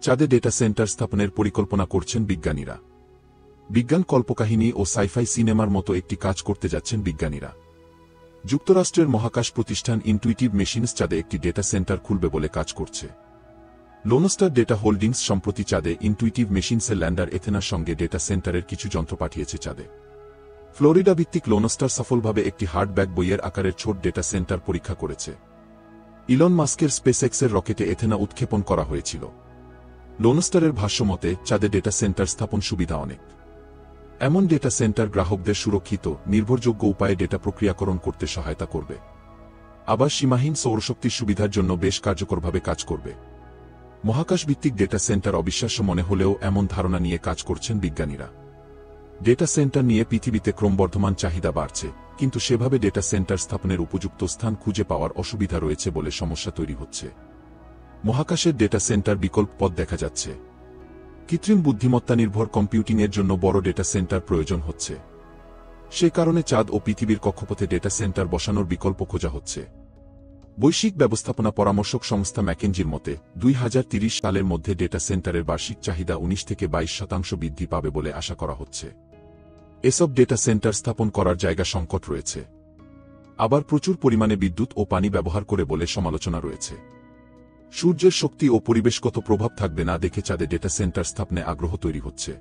চাঁদে data centre স্থাপনের পরিকল্পনা করছেন বিজ্ঞানীরা। বিজ্ঞান কল্পকাহিনী ও সাইফাই সিনেমার মতো একটি কাজ করতে যাচ্ছেন বিজ্ঞানীরা। যুক্তরাষ্ট্রের মহাকাশ প্রতিষ্ঠান ইনটুইটিভ মেশিনস চাঁদে একটি ডেটা সেন্টার খুলবে বলে কাজ করছে। লোনস্টার ডেটা হোল্ডিংস সম্প্রতি চাঁদে ইনটুইটিভ মেশিনসের ল্যান্ডার এথেনার সঙ্গে ডেটা সেন্টারের কিছু যন্ত্র পাঠিয়েছে চাঁদে। ফ্লোরিডা ভিত্তিক লোনস্টার সফলভাবে একটি হার্ডব্যাক বইয়ের আকারের ছোট ডেটা সেন্টার পরীক্ষা করেছে। ইলন মাস্কের স্পেসএক্সের রকেটে এথেনা উৎক্ষেপণ করা হয়েছিল। লোনস্টারের ভাষ্যমতে চাঁদে ডেটা সেন্টার স্থাপন সুবিধা অনেক। এমন ডেটা সেন্টার গ্রাহকদের সুরক্ষিত, নির্ভরযোগ্য উপায়ে ডেটা প্রক্রিয়াকরণ করতে সহায়তা করবে। আবার সীমাহীন সৌরশক্তির সুবিধার জন্য বেশ কার্যকরভাবে কাজ করবে। মহাকাশ ভিত্তিক ডেটা সেন্টার অবিশ্বাস্য মনে হলেও এমন ধারণা নিয়ে কাজ করছেন বিজ্ঞানীরা। ডেটা সেন্টার নিয়ে পৃথিবীতে ক্রমবর্ধমান চাহিদা বাড়ছে, কিন্তু সেভাবে ডেটা সেন্টার স্থাপনের উপযুক্ত স্থান খুঁজে পাওয়ার অসুবিধা রয়েছে বলে সমস্যা তৈরি হচ্ছে। মহাকাশের ডেটা সেন্টার বিকল্প পথ দেখা যাচ্ছে। কৃত্রিম বুদ্ধিমত্তা নির্ভর কম্পিউটিংয়ের জন্য বড় ডেটা সেন্টার প্রয়োজন হচ্ছে। সে কারণে চাঁদ ও পৃথিবীর কক্ষপথে ডেটা সেন্টার বসানোর বিকল্প খোঁজা হচ্ছে। বৈশ্বিক ব্যবস্থাপনা পরামর্শক সংস্থা ম্যাকেনজির মতে 2030 সালের মধ্যে ডেটা সেন্টারের বার্ষিক চাহিদা 19 থেকে 22% বৃদ্ধি পাবে বলে আশা করা হচ্ছে। এসব ডেটা সেন্টার স্থাপন করার জায়গা সংকট রয়েছে। আবার প্রচুর পরিমাণে বিদ্যুৎ ও পানি ব্যবহার করে বলে সমালোচনা রয়েছে। সূর্যের শক্তি ও পরিবেশগত প্রভাব থাকবে না দেখে চাঁদে ডেটা সেন্টার স্থাপনে আগ্রহ তৈরি হচ্ছে।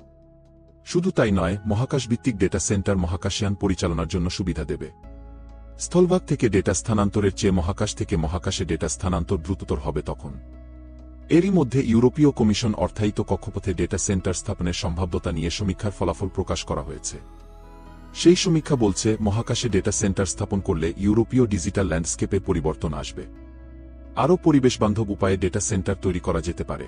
শুধু তাই নয়, মহাকাশ ভিত্তিক ডেটা সেন্টার মহাকাশযান পরিচালনার জন্য সুবিধা দেবে। স্থলভাগ থেকে ডেটা স্থানান্তরের চেয়ে মহাকাশ থেকে মহাকাশে ডেটা স্থানান্তর দ্রুততর হবে তখন। এরই মধ্যে ইউরোপীয় কমিশন অর্থায়িত কক্ষপথে ডেটা সেন্টার স্থাপনের সম্ভাব্যতা নিয়ে সমীক্ষার ফলাফল প্রকাশ করা হয়েছে। সেই সমীক্ষা বলছে, মহাকাশে ডেটা সেন্টার স্থাপন করলে ইউরোপীয় ডিজিটাল ল্যান্ডস্কেপে পরিবর্তন আসবে। আরও পরিবেশবান্ধব উপায়ে ডেটা সেন্টার তৈরি করা যেতে পারে।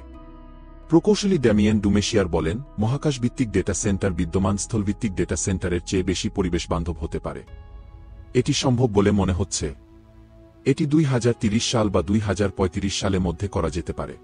প্রকৌশলী ড্যামিয়েন ডুমেশিয়ার বলেন, মহাকাশ ভিত্তিক ডেটা সেন্টার বিদ্যমান স্থলভিত্তিক ডেটা সেন্টারের চেয়ে বেশি পরিবেশবান্ধব হতে পারে। এটি সম্ভব বলে মনে হচ্ছে। এটি 2030 সাল বা 2035 সালের মধ্যে করা যেতে পারে।